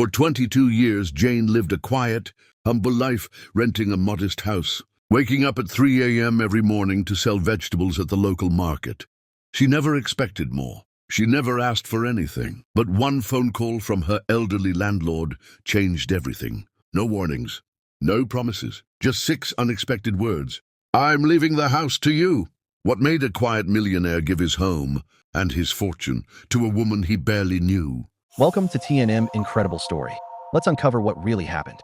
For 22 years, Jane lived a quiet, humble life, renting a modest house, waking up at 3 a.m. every morning to sell vegetables at the local market. She never expected more. She never asked for anything. But one phone call from her elderly landlord changed everything. No warnings, no promises, just 6 unexpected words. "I'm leaving the house to you." What made a quiet millionaire give his home and his fortune to a woman he barely knew? Welcome to TNM Incredible Story. Let's uncover what really happened.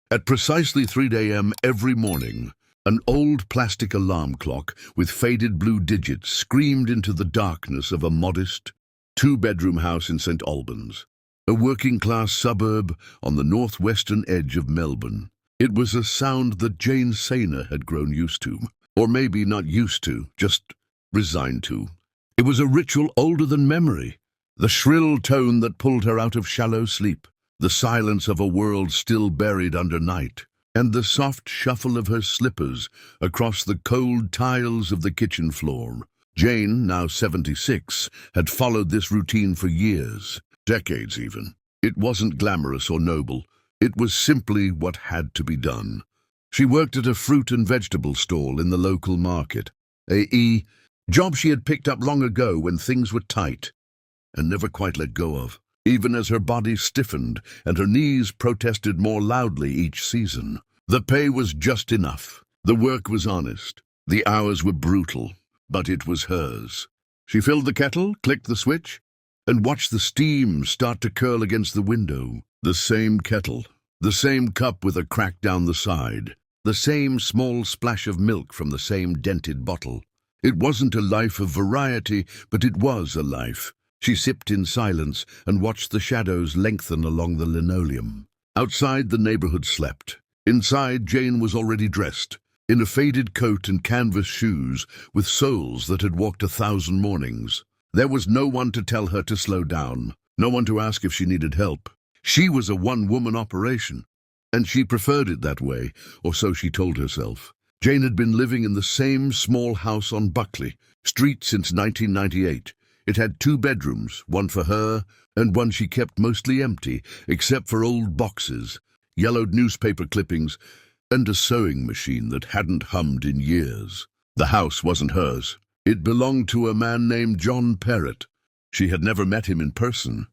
At precisely 3 a.m. every morning, an old plastic alarm clock with faded blue digits screamed into the darkness of a modest, 2-bedroom house in St Albans, a working-class suburb on the northwestern edge of Melbourne. It was a sound that Jane Sayner had grown used to, or maybe not used to, just resigned to. It was a ritual older than memory, the shrill tone that pulled her out of shallow sleep, the silence of a world still buried under night, and the soft shuffle of her slippers across the cold tiles of the kitchen floor. Jane, now 76, had followed this routine for years, decades even. It wasn't glamorous or noble. It was simply what had to be done. She worked at a fruit and vegetable stall in the local market, a job she had picked up long ago when things were tight, and never quite let go of, even as her body stiffened and her knees protested more loudly each season. The pay was just enough. The work was honest. The hours were brutal, but it was hers. She filled the kettle, clicked the switch, and watched the steam start to curl against the window. The same kettle, the same cup with a crack down the side, the same small splash of milk from the same dented bottle. It wasn't a life of variety, but it was a life. She sipped in silence and watched the shadows lengthen along the linoleum. Outside, the neighborhood slept. Inside, Jane was already dressed, in a faded coat and canvas shoes with soles that had walked 1,000 mornings. There was no one to tell her to slow down, no one to ask if she needed help. She was a one-woman operation, and she preferred it that way, or so she told herself. Jane had been living in the same small house on Buckley Street since 1998. It had 2 bedrooms, one for her and one she kept mostly empty, except for old boxes, yellowed newspaper clippings, and a sewing machine that hadn't hummed in years. The house wasn't hers. It belonged to a man named John Perrott. She had never met him in person.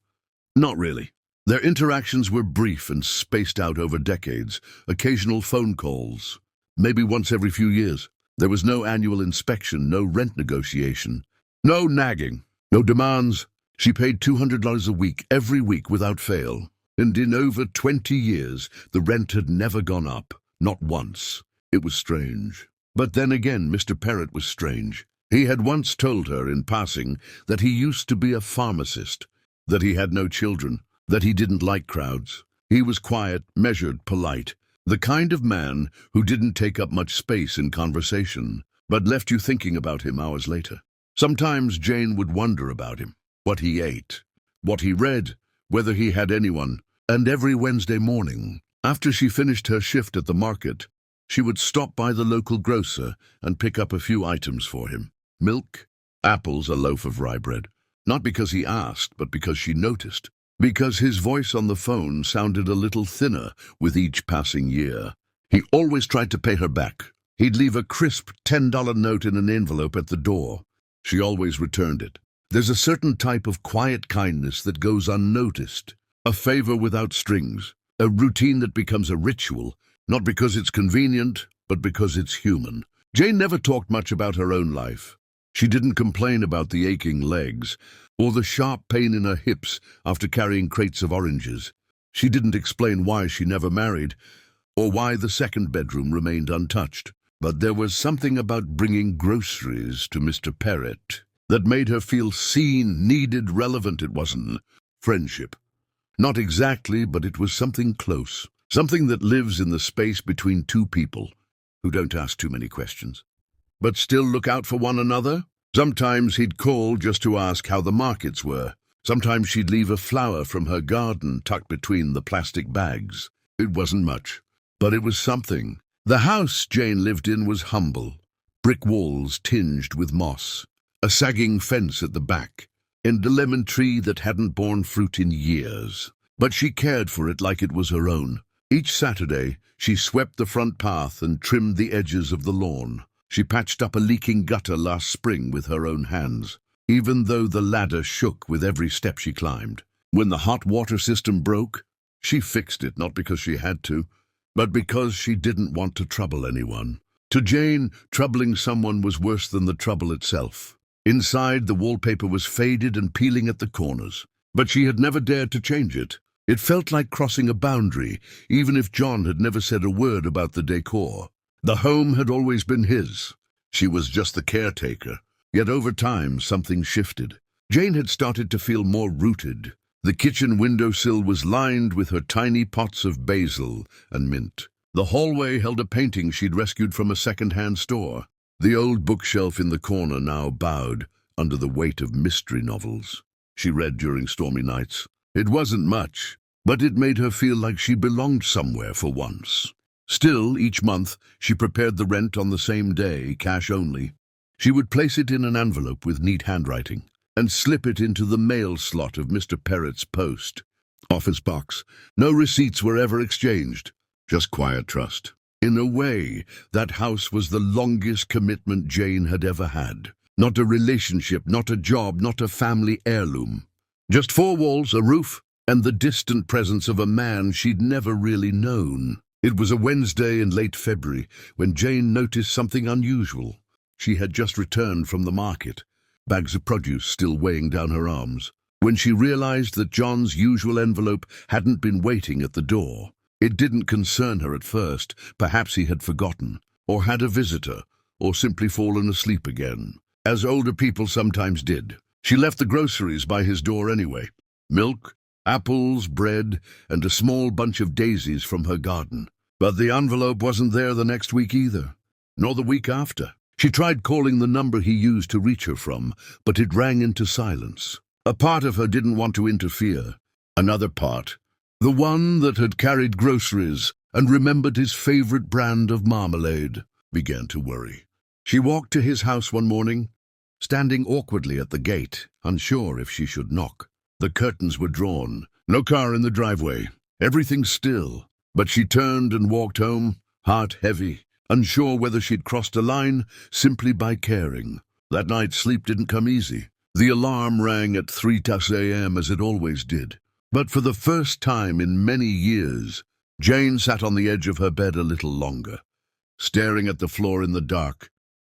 Not really. Their interactions were brief and spaced out over decades, occasional phone calls, maybe once every few years. There was no annual inspection, no rent negotiation, no nagging, no demands. She paid $200 a week, every week without fail. And in over 20 years, the rent had never gone up, not once. It was strange. But then again, Mr. Perrott was strange. He had once told her in passing that he used to be a pharmacist, that he had no children, that he didn't like crowds. He was quiet, measured, polite, the kind of man who didn't take up much space in conversation, but left you thinking about him hours later. Sometimes Jane would wonder about him, what he ate, what he read, whether he had anyone, and every Wednesday morning, after she finished her shift at the market, she would stop by the local grocer and pick up a few items for him. Milk, apples, a loaf of rye bread. Not because he asked, but because she noticed. Because his voice on the phone sounded a little thinner with each passing year. He always tried to pay her back. He'd leave a crisp $10 note in an envelope at the door. She always returned it. There's a certain type of quiet kindness that goes unnoticed. A favor without strings. A routine that becomes a ritual, not because it's convenient, but because it's human. Jane never talked much about her own life. She didn't complain about the aching legs, or the sharp pain in her hips after carrying crates of oranges. She didn't explain why she never married, or why the 2nd bedroom remained untouched. But there was something about bringing groceries to Mr. Perrott that made her feel seen, needed, relevant. It wasn't friendship. Not exactly, but it was something close. Something that lives in the space between 2 people who don't ask too many questions, but still look out for one another. Sometimes he'd call just to ask how the markets were. Sometimes she'd leave a flower from her garden tucked between the plastic bags. It wasn't much, but it was something. The house Jane lived in was humble. Brick walls tinged with moss, a sagging fence at the back, and a lemon tree that hadn't borne fruit in years. but she cared for it like it was her own. Each Saturday, she swept the front path and trimmed the edges of the lawn. She patched up a leaking gutter last spring with her own hands, even though the ladder shook with every step she climbed. When the hot water system broke, she fixed it not because she had to, but because she didn't want to trouble anyone. To Jane, troubling someone was worse than the trouble itself. Inside, the wallpaper was faded and peeling at the corners, but she had never dared to change it. It felt like crossing a boundary, even if John had never said a word about the decor. The home had always been his. She was just the caretaker. Yet over time, something shifted. Jane had started to feel more rooted. The kitchen windowsill was lined with her tiny pots of basil and mint. The hallway held a painting she'd rescued from a second-hand store. The old bookshelf in the corner now bowed under the weight of mystery novels she read during stormy nights. It wasn't much, but it made her feel like she belonged somewhere for once. Still, each month, she prepared the rent on the same day, cash only. She would place it in an envelope with neat handwriting and slip it into the mail slot of Mr. Perrett's post office box. No receipts were ever exchanged, just quiet trust. In a way, that house was the longest commitment Jane had ever had. Not a relationship, not a job, not a family heirloom. Just four walls, a roof, and the distant presence of a man she'd never really known. It was a Wednesday in late February when Jane noticed something unusual. She had just returned from the market, bags of produce still weighing down her arms, when she realized that John's usual envelope hadn't been waiting at the door. It didn't concern her at first. Perhaps he had forgotten, or had a visitor, or simply fallen asleep again, as older people sometimes did. She left the groceries by his door anyway. Milk, apples, bread, and a small bunch of daisies from her garden. But the envelope wasn't there the next week either, nor the week after. She tried calling the number he used to reach her from, but it rang into silence. A part of her didn't want to interfere. Another part, the one that had carried groceries and remembered his favorite brand of marmalade, began to worry. She walked to his house one morning, standing awkwardly at the gate, unsure if she should knock. The curtains were drawn, no car in the driveway, everything still. But she turned and walked home, heart heavy, unsure whether she'd crossed a line simply by caring. That night, sleep didn't come easy. The alarm rang at 3:00 a.m. as it always did. But for the first time in many years, Jane sat on the edge of her bed a little longer, staring at the floor in the dark,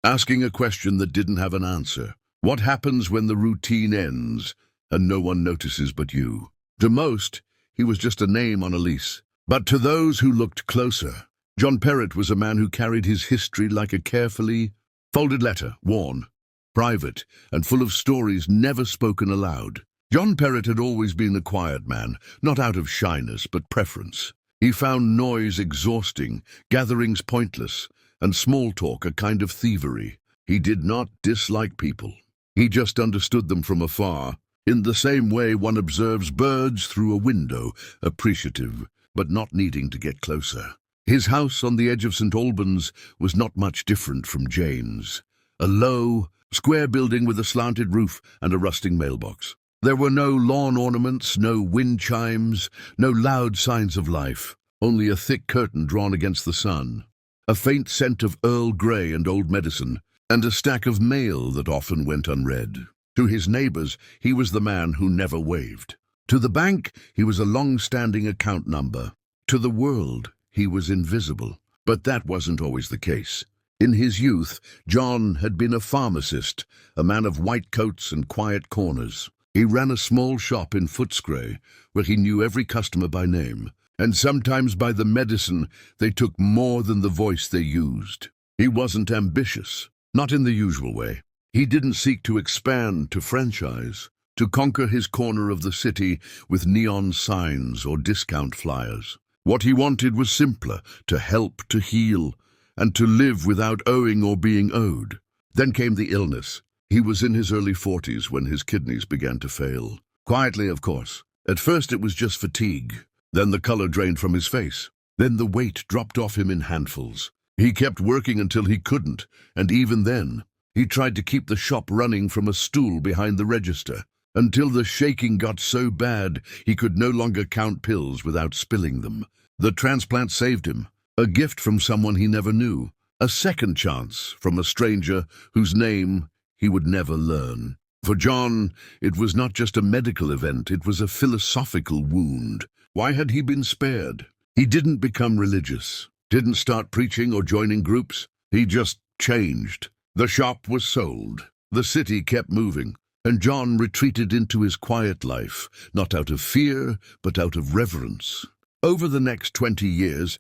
asking a question that didn't have an answer. What happens when the routine ends and no one notices but you? To most, he was just a name on a lease. But to those who looked closer, John Perrett was a man who carried his history like a carefully folded letter, worn, private, and full of stories never spoken aloud. John Perrett had always been a quiet man, not out of shyness but preference. He found noise exhausting, gatherings pointless, and small talk a kind of thievery. He did not dislike people. He just understood them from afar, in the same way one observes birds through a window, appreciative, but not needing to get closer. His house on the edge of St Albans was not much different from Jane's. A low, square building with a slanted roof and a rusting mailbox. There were no lawn ornaments, no wind chimes, no loud signs of life, only a thick curtain drawn against the sun, a faint scent of Earl Grey and old medicine, and a stack of mail that often went unread. To his neighbors, he was the man who never waved. To the bank, he was a long-standing account number. To the world, he was invisible. But that wasn't always the case. In his youth, John had been a pharmacist, a man of white coats and quiet corners. He ran a small shop in Footscray, where he knew every customer by name, and sometimes by the medicine they took more than the voice they used. He wasn't ambitious, not in the usual way. He didn't seek to expand, to franchise, to conquer his corner of the city with neon signs or discount flyers. What he wanted was simpler, to help, to heal, and to live without owing or being owed. Then came the illness. He was in his early 40s when his kidneys began to fail. Quietly, of course. At first it was just fatigue. Then the color drained from his face. Then the weight dropped off him in handfuls. He kept working until he couldn't, and even then, he tried to keep the shop running from a stool behind the register. until the shaking got so bad he could no longer count pills without spilling them. The transplant saved him, a gift from someone he never knew, a second chance from a stranger whose name he would never learn. For John, it was not just a medical event, it was a philosophical wound. Why had he been spared? He didn't become religious, didn't start preaching or joining groups. He just changed. The shop was sold. The city kept moving, and John retreated into his quiet life, not out of fear, but out of reverence. Over the next 20 years,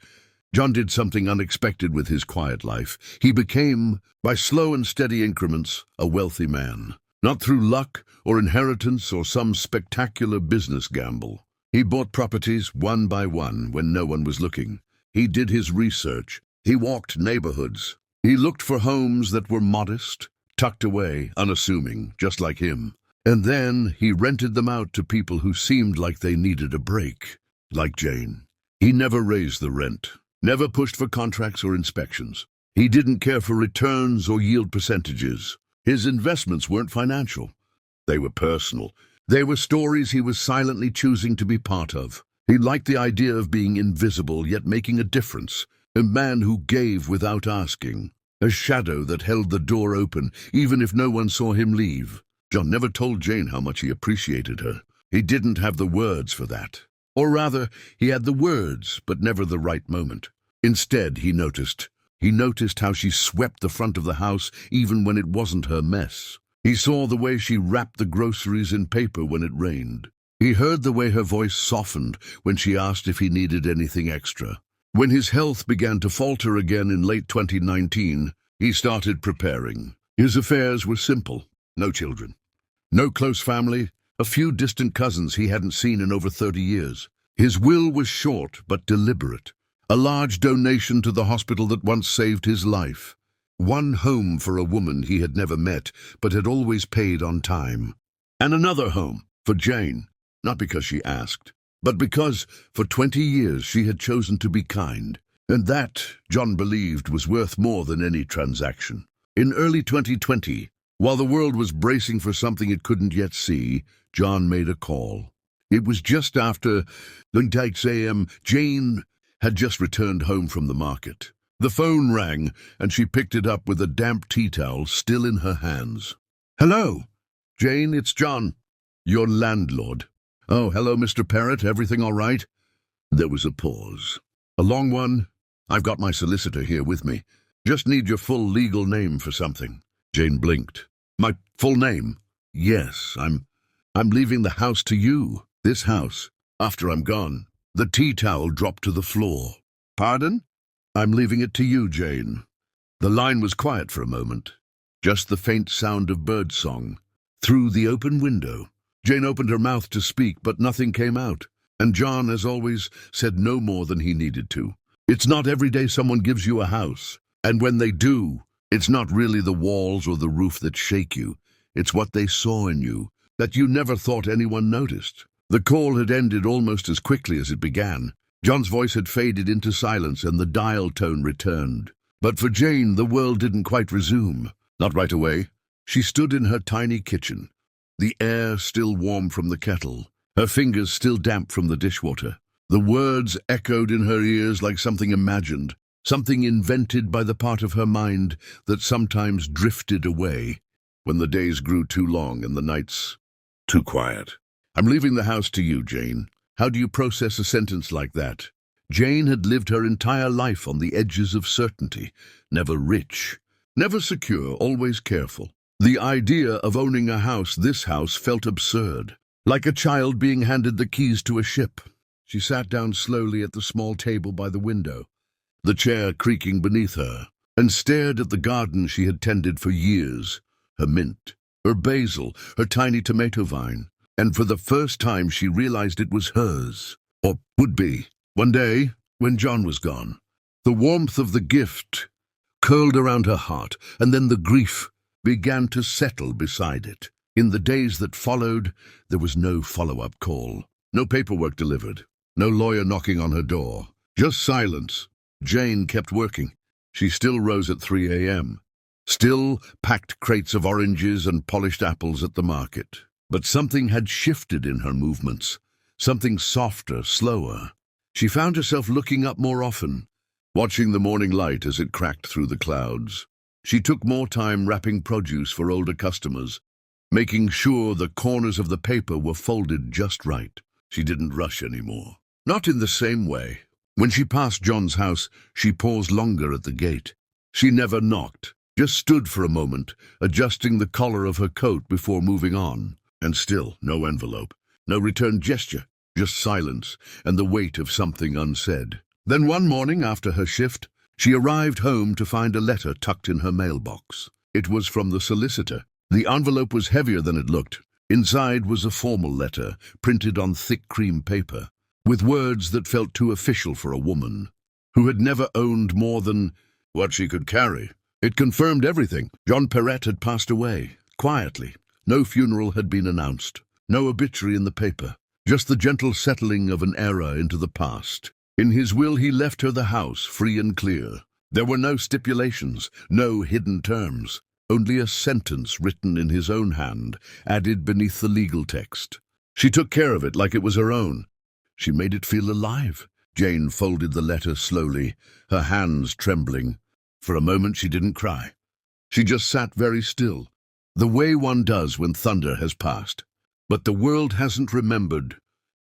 John did something unexpected with his quiet life. He became, by slow and steady increments, a wealthy man. Not through luck or inheritance or some spectacular business gamble. He bought properties one by one when no one was looking. He did his research. He walked neighborhoods. He looked for homes that were modest, tucked away, unassuming, just like him. And then he rented them out to people who seemed like they needed a break, like Jane. He never raised the rent, never pushed for contracts or inspections. He didn't care for returns or yield percentages. His investments weren't financial. They were personal. They were stories he was silently choosing to be part of. He liked the idea of being invisible yet making a difference, a man who gave without asking, a shadow that held the door open even if no one saw him leave. John never told Jane how much he appreciated her. He didn't have the words for that. Or rather, he had the words, but never the right moment. Instead, he noticed how she swept the front of the house even when it wasn't her mess. He saw the way she wrapped the groceries in paper when it rained. He heard the way her voice softened when she asked if he needed anything extra. When his health began to falter again in late 2019, he started preparing. His affairs were simple. No children. No close family. A few distant cousins he hadn't seen in over 30 years. His will was short but deliberate. A large donation to the hospital that once saved his life. One home for a woman he had never met, but had always paid on time. And another home for Jane, not because she asked, but because for 20 years she had chosen to be kind. And that, John believed, was worth more than any transaction. In early 2020, while the world was bracing for something it couldn't yet see, John made a call. It was just after 6 a.m. Jane had just returned home from the market. The phone rang, and she picked it up with a damp tea towel still in her hands. "Hello, Jane, it's John, your landlord." "Oh, hello, Mr. Parrott, everything all right?" There was a pause. "A long one. I've got my solicitor here with me. Just need your full legal name for something." Jane blinked. "My full name?" "Yes, I'm leaving the house to you, this house, after I'm gone." The tea towel dropped to the floor. "Pardon?" "I'm leaving it to you, Jane." The line was quiet for a moment, just the faint sound of birdsong. Through the open window, Jane opened her mouth to speak, but nothing came out, and John, as always, said no more than he needed to. It's not every day someone gives you a house, and when they do, it's not really the walls or the roof that shake you. It's what they saw in you, that you never thought anyone noticed. The call had ended almost as quickly as it began. John's voice had faded into silence and the dial tone returned. But for Jane, the world didn't quite resume. Not right away. She stood in her tiny kitchen, the air still warm from the kettle, her fingers still damp from the dishwater. The words echoed in her ears like something imagined, something invented by the part of her mind that sometimes drifted away when the days grew too long and the nights too quiet. "I'm leaving the house to you, Jane." How do you process a sentence like that? Jane had lived her entire life on the edges of certainty, never rich, never secure, always careful. The idea of owning a house, this house, felt absurd, like a child being handed the keys to a ship. She sat down slowly at the small table by the window, the chair creaking beneath her, and stared at the garden she had tended for years, her mint, her basil, her tiny tomato vine. And for the first time she realized it was hers, or would be, one day when John was gone. The warmth of the gift curled around her heart, and then the grief began to settle beside it. In the days that followed, there was no follow-up call, no paperwork delivered, no lawyer knocking on her door, just silence. Jane kept working. She still rose at 3 a.m., still packed crates of oranges and polished apples at the market. But something had shifted in her movements, something softer, slower. She found herself looking up more often, watching the morning light as it cracked through the clouds. She took more time wrapping produce for older customers, making sure the corners of the paper were folded just right. She didn't rush anymore. Not in the same way. When she passed John's house, she paused longer at the gate. She never knocked, just stood for a moment, adjusting the collar of her coat before moving on. And still, no envelope, no return gesture, just silence and the weight of something unsaid. Then one morning after her shift, she arrived home to find a letter tucked in her mailbox. It was from the solicitor. The envelope was heavier than it looked. Inside was a formal letter, printed on thick cream paper, with words that felt too official for a woman who had never owned more than what she could carry. It confirmed everything. John Perrette had passed away, quietly. No funeral had been announced, no obituary in the paper, just the gentle settling of an era into the past. In his will he left her the house, free and clear. There were no stipulations, no hidden terms, only a sentence written in his own hand, added beneath the legal text. She took care of it like it was her own. She made it feel alive. Jane folded the letter slowly, her hands trembling. For a moment she didn't cry. She just sat very still, the way one does when thunder has passed. But the world hasn't remembered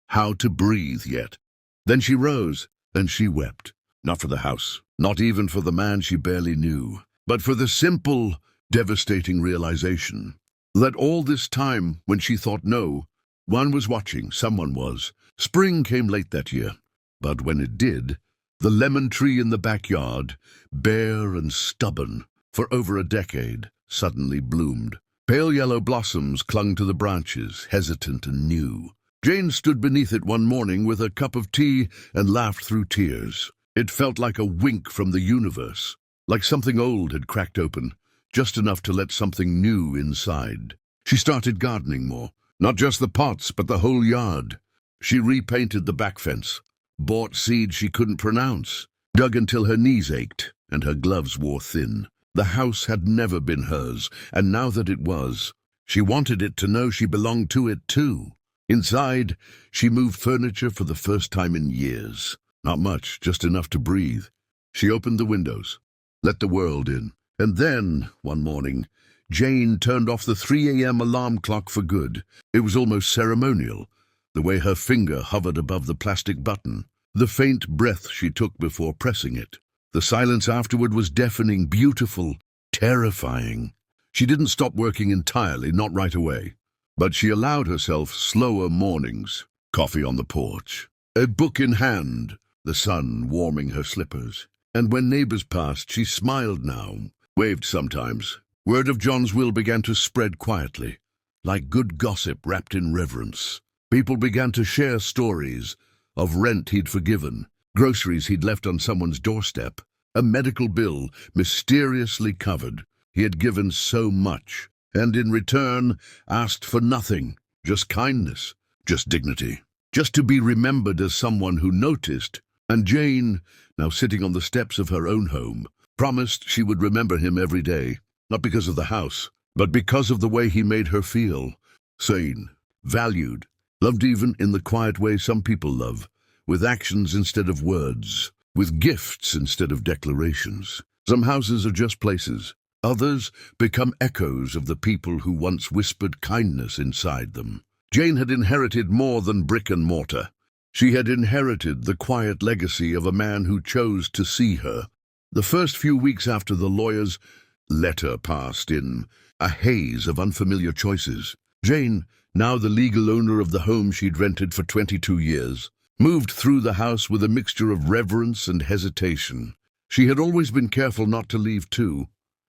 how to breathe yet. Then she rose, and she wept. Not for the house, not even for the man she barely knew, but for the simple, devastating realization that all this time, when she thought no, one was watching, someone was. Spring came late that year, but when it did, the lemon tree in the backyard, bare and stubborn for over a decade, suddenly bloomed. Pale yellow blossoms clung to the branches, hesitant and new. Jane stood beneath it one morning with a cup of tea and laughed through tears. It felt like a wink from the universe, like something old had cracked open, just enough to let something new inside. She started gardening more, not just the pots, but the whole yard. She repainted the back fence, bought seeds she couldn't pronounce, dug until her knees ached and her gloves wore thin. The house had never been hers, and now that it was, she wanted it to know she belonged to it too. Inside, she moved furniture for the first time in years. Not much, just enough to breathe. She opened the windows, let the world in. And then, one morning, Jane turned off the 3 a.m. alarm clock for good. It was almost ceremonial, the way her finger hovered above the plastic button, the faint breath she took before pressing it. The silence afterward was deafening, beautiful, terrifying. She didn't stop working entirely, not right away. But she allowed herself slower mornings, coffee on the porch, a book in hand, the sun warming her slippers. And when neighbors passed, she smiled now, waved sometimes. Word of John's will began to spread quietly, like good gossip wrapped in reverence. People began to share stories of rent he'd forgiven, groceries he'd left on someone's doorstep, a medical bill mysteriously covered. He had given so much, and in return asked for nothing, just kindness, just dignity, just to be remembered as someone who noticed. And Jane, now sitting on the steps of her own home, promised she would remember him every day, not because of the house, but because of the way he made her feel. Sane, valued, loved even in the quiet way some people love, with actions instead of words, with gifts instead of declarations. Some houses are just places. Others become echoes of the people who once whispered kindness inside them. Jane had inherited more than brick and mortar. She had inherited the quiet legacy of a man who chose to see her. The first few weeks after the lawyer's letter passed in a haze of unfamiliar choices, Jane, now the legal owner of the home she'd rented for 22 years, moved through the house with a mixture of reverence and hesitation. She had always been careful not to leave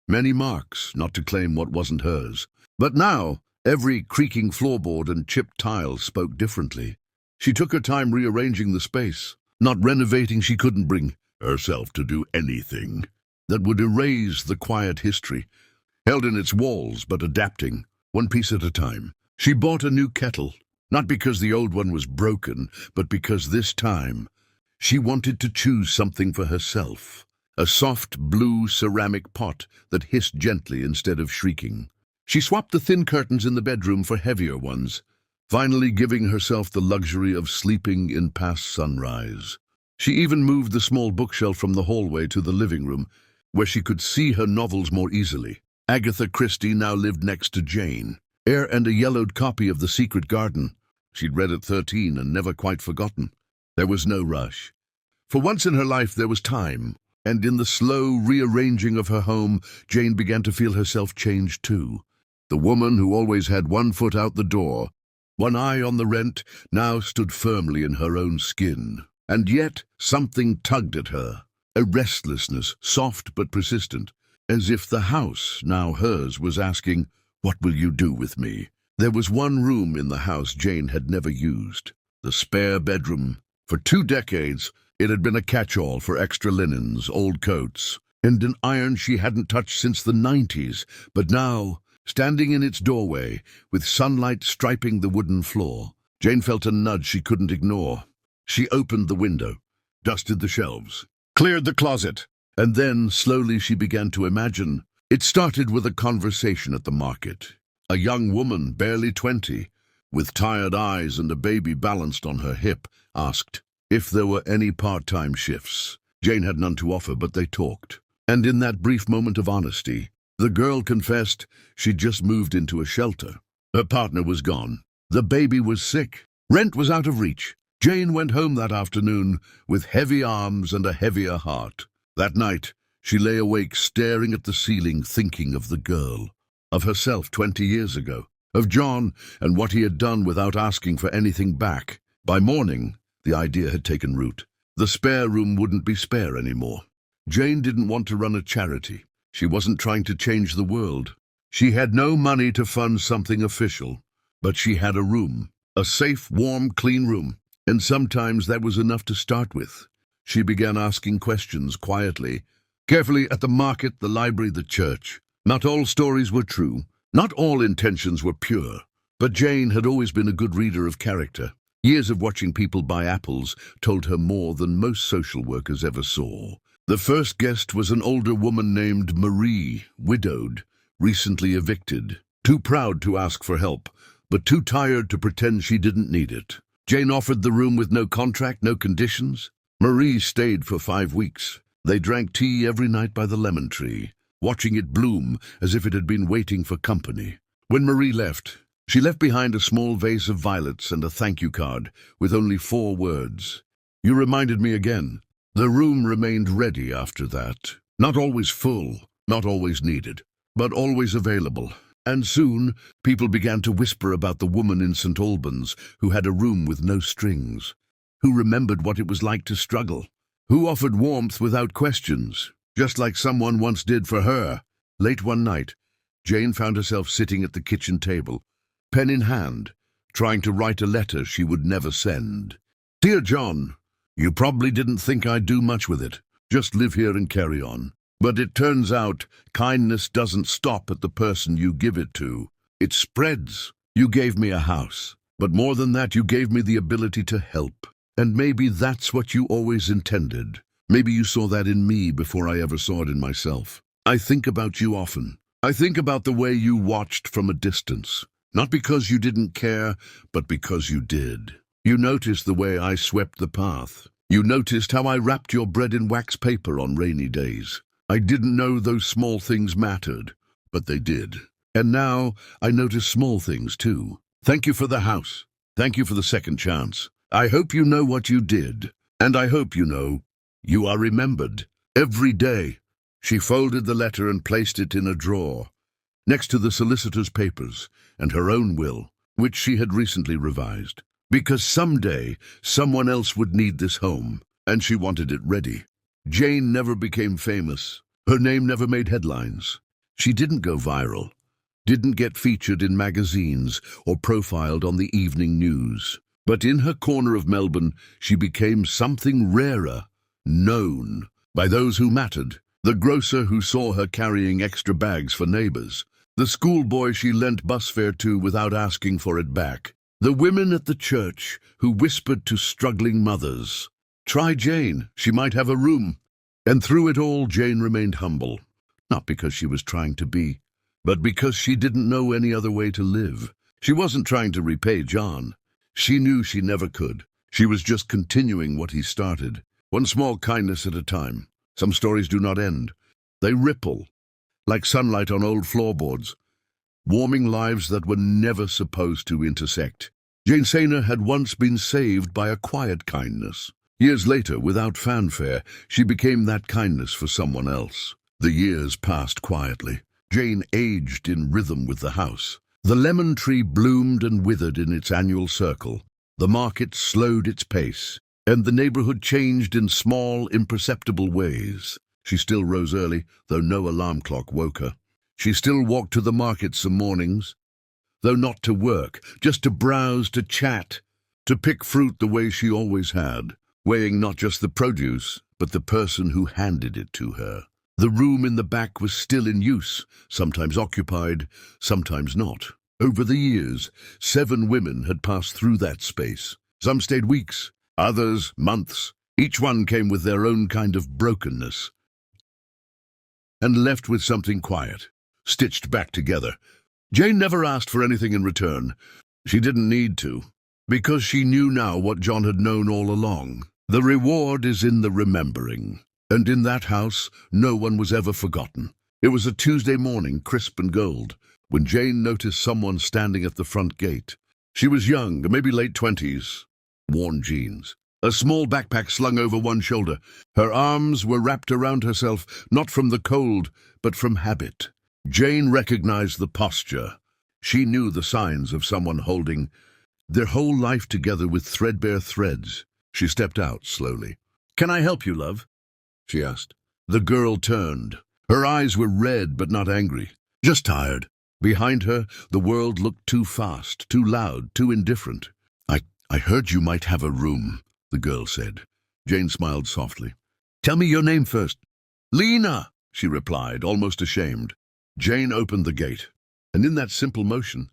many marks, not to claim what wasn't hers. But now, every creaking floorboard and chipped tile spoke differently. She took her time rearranging the space, not renovating. She couldn't bring herself to do anything that would erase the quiet history held in its walls, but adapting, one piece at a time. She bought a new kettle, not because the old one was broken, but because this time she wanted to choose something for herself. A soft blue ceramic pot that hissed gently instead of shrieking. She swapped the thin curtains in the bedroom for heavier ones, finally giving herself the luxury of sleeping in past sunrise. She even moved the small bookshelf from the hallway to the living room, where she could see her novels more easily. Agatha Christie now lived next to Jane, heir and a yellowed copy of The Secret Garden. She'd read at 13 and never quite forgotten. There was no rush. For once in her life there was time, and in the slow rearranging of her home, Jane began to feel herself change too. The woman who always had one foot out the door, one eye on the rent, now stood firmly in her own skin. And yet something tugged at her, a restlessness, soft but persistent, as if the house, now hers, was asking, "What will you do with me?" There was one room in the house Jane had never used, the spare bedroom. For 2 decades, it had been a catch-all for extra linens, old coats, and an iron she hadn't touched since the 90s. But now, standing in its doorway, with sunlight striping the wooden floor, Jane felt a nudge she couldn't ignore. She opened the window, dusted the shelves, cleared the closet, and then slowly she began to imagine. It started with a conversation at the market. A young woman, barely 20, with tired eyes and a baby balanced on her hip, asked if there were any part-time shifts. Jane had none to offer, but they talked. And in that brief moment of honesty, the girl confessed she'd just moved into a shelter. Her partner was gone. The baby was sick. Rent was out of reach. Jane went home that afternoon with heavy arms and a heavier heart. That night, she lay awake staring at the ceiling, thinking of the girl, of herself 20 years ago, of John and what he had done without asking for anything back. By morning, the idea had taken root. The spare room wouldn't be spare anymore. Jane didn't want to run a charity. She wasn't trying to change the world. She had no money to fund something official, but she had a room, a safe, warm, clean room. And sometimes that was enough to start with. She began asking questions quietly, carefully, at the market, the library, the church. Not all stories were true. Not all intentions were pure. But Jane had always been a good reader of character. Years of watching people buy apples told her more than most social workers ever saw. The first guest was an older woman named Marie, widowed, recently evicted. Too proud to ask for help, but too tired to pretend she didn't need it. Jane offered the room with no contract, no conditions. Marie stayed for 5 weeks. They drank tea every night by the lemon tree, watching it bloom as if it had been waiting for company. When Marie left, she left behind a small vase of violets and a thank you card with only 4 words. "You reminded me again." The room remained ready after that. Not always full, not always needed, but always available. And soon, people began to whisper about the woman in St Albans who had a room with no strings, who remembered what it was like to struggle, who offered warmth without questions, just like someone once did for her. Late one night, Jane found herself sitting at the kitchen table, pen in hand, trying to write a letter she would never send. "Dear John, you probably didn't think I'd do much with it. Just live here and carry on. But it turns out kindness doesn't stop at the person you give it to. It spreads. You gave me a house. But more than that, you gave me the ability to help. And maybe that's what you always intended. Maybe you saw that in me before I ever saw it in myself. I think about you often. I think about the way you watched from a distance. Not because you didn't care, but because you did. You noticed the way I swept the path. You noticed how I wrapped your bread in wax paper on rainy days. I didn't know those small things mattered, but they did. And now I notice small things too. Thank you for the house. Thank you for the second chance. I hope you know what you did. And I hope you know you are remembered every day." She folded the letter and placed it in a drawer, next to the solicitor's papers and her own will, which she had recently revised. Because someday someone else would need this home, and she wanted it ready. Jane never became famous. Her name never made headlines. She didn't go viral, didn't get featured in magazines or profiled on the evening news. But in her corner of Melbourne, she became something rarer, known by those who mattered. The grocer who saw her carrying extra bags for neighbors. The schoolboy she lent bus fare to without asking for it back. The women at the church who whispered to struggling mothers, "Try Jane, she might have a room." And through it all, Jane remained humble, not because she was trying to be, but because she didn't know any other way to live. She wasn't trying to repay John. She knew she never could. She was just continuing what he started, one small kindness at a time. Some stories do not end. They ripple, like sunlight on old floorboards, warming lives that were never supposed to intersect. Jane Sayner had once been saved by a quiet kindness. Years later, without fanfare, she became that kindness for someone else. The years passed quietly. Jane aged in rhythm with the house. The lemon tree bloomed and withered in its annual circle. The market slowed its pace, and the neighborhood changed in small, imperceptible ways. She still rose early, though no alarm clock woke her. She still walked to the market some mornings, though not to work, just to browse, to chat, to pick fruit the way she always had, weighing not just the produce, but the person who handed it to her. The room in the back was still in use, sometimes occupied, sometimes not. Over the years, 7 women had passed through that space. Some stayed weeks, others months. Each one came with their own kind of brokenness, and left with something quiet, stitched back together. Jane never asked for anything in return. She didn't need to, because she knew now what John had known all along. The reward is in the remembering. And in that house, no one was ever forgotten. It was a Tuesday morning, crisp and gold, when Jane noticed someone standing at the front gate. She was young, maybe late 20s, worn jeans, a small backpack slung over one shoulder. Her arms were wrapped around herself, not from the cold, but from habit. Jane recognized the posture. She knew the signs of someone holding their whole life together with threadbare threads. She stepped out slowly. "Can I help you, love?" she asked. The girl turned. Her eyes were red but not angry, just tired. Behind her, the world looked too fast, too loud, too indifferent. I heard you might have a room," the girl said. Jane smiled softly. "Tell me your name first." "Lena," she replied, almost ashamed. Jane opened the gate, and in that simple motion,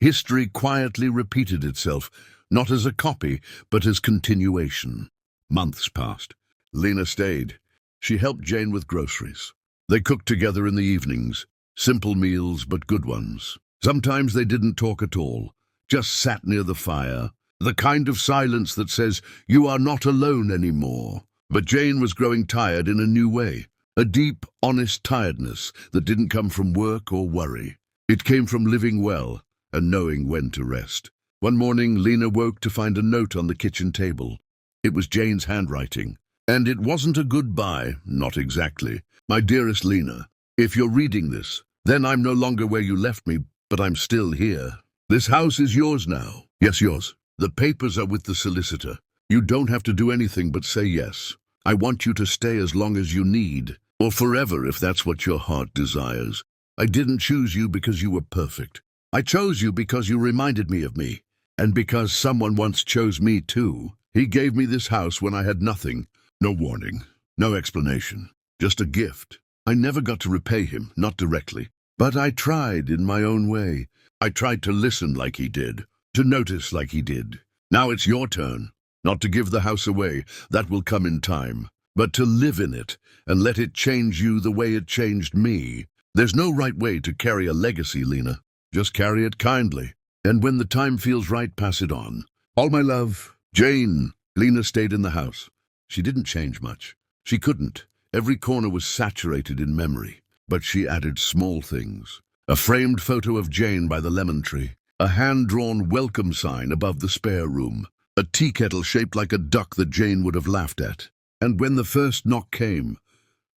history quietly repeated itself, not as a copy, but as continuation. Months passed. Lena stayed. She helped Jane with groceries. They cooked together in the evenings, simple meals but good ones. Sometimes they didn't talk at all, just sat near the fire, the kind of silence that says, "You are not alone anymore." But Jane was growing tired in a new way, a deep, honest tiredness that didn't come from work or worry. It came from living well and knowing when to rest. One morning, Lena woke to find a note on the kitchen table. It was Jane's handwriting. And it wasn't a goodbye, not exactly. "My dearest Lena, if you're reading this, then I'm no longer where you left me, but I'm still here. This house is yours now." "Yes, yours. The papers are with the solicitor. You don't have to do anything but say yes. I want you to stay as long as you need, or forever if that's what your heart desires. I didn't choose you because you were perfect. I chose you because you reminded me of me, and because someone once chose me too. He gave me this house when I had nothing. No warning, no explanation, just a gift. I never got to repay him, not directly. But I tried in my own way. I tried to listen like he did, to notice like he did. Now it's your turn, not to give the house away, that will come in time, but to live in it and let it change you the way it changed me. There's no right way to carry a legacy, Lena. Just carry it kindly, and when the time feels right, pass it on. All my love, Jane." Lena stayed in the house. She didn't change much. She couldn't. Every corner was saturated in memory. But she added small things. A framed photo of Jane by the lemon tree. A hand-drawn welcome sign above the spare room. A tea kettle shaped like a duck that Jane would have laughed at. And when the first knock came,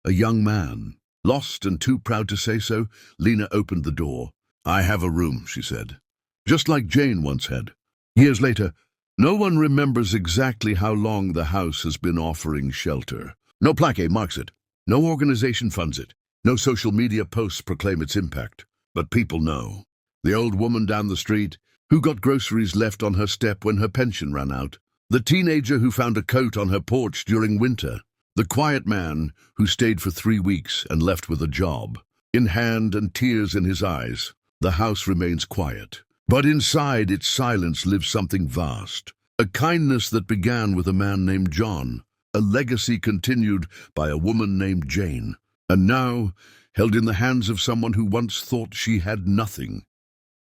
a young man, lost and too proud to say so, Lena opened the door. "I have a room," she said. Just like Jane once had. Years later, no one remembers exactly how long the house has been offering shelter. No plaque marks it. No organization funds it. No social media posts proclaim its impact. But people know. The old woman down the street, who got groceries left on her step when her pension ran out. The teenager who found a coat on her porch during winter. The quiet man who stayed for 3 weeks and left with a job. In hand and tears in his eyes, the house remains quiet. But inside its silence lives something vast. A kindness that began with a man named John. A legacy continued by a woman named Jane. And now, held in the hands of someone who once thought she had nothing,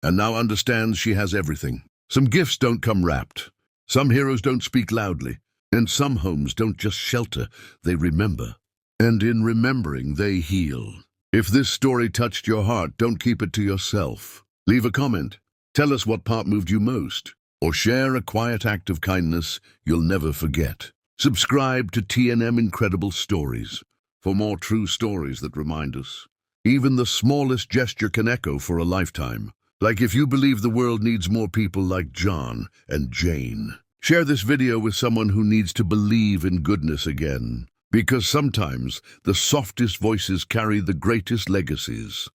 and now understands she has everything. Some gifts don't come wrapped. Some heroes don't speak loudly. And some homes don't just shelter, they remember. And in remembering, they heal. If this story touched your heart, don't keep it to yourself. Leave a comment. Tell us what part moved you most. Or share a quiet act of kindness you'll never forget. Subscribe to TNM Incredible Stories for more true stories that remind us. Even the smallest gesture can echo for a lifetime. Like if you believe the world needs more people like John and Jane. Share this video with someone who needs to believe in goodness again. Because sometimes the softest voices carry the greatest legacies.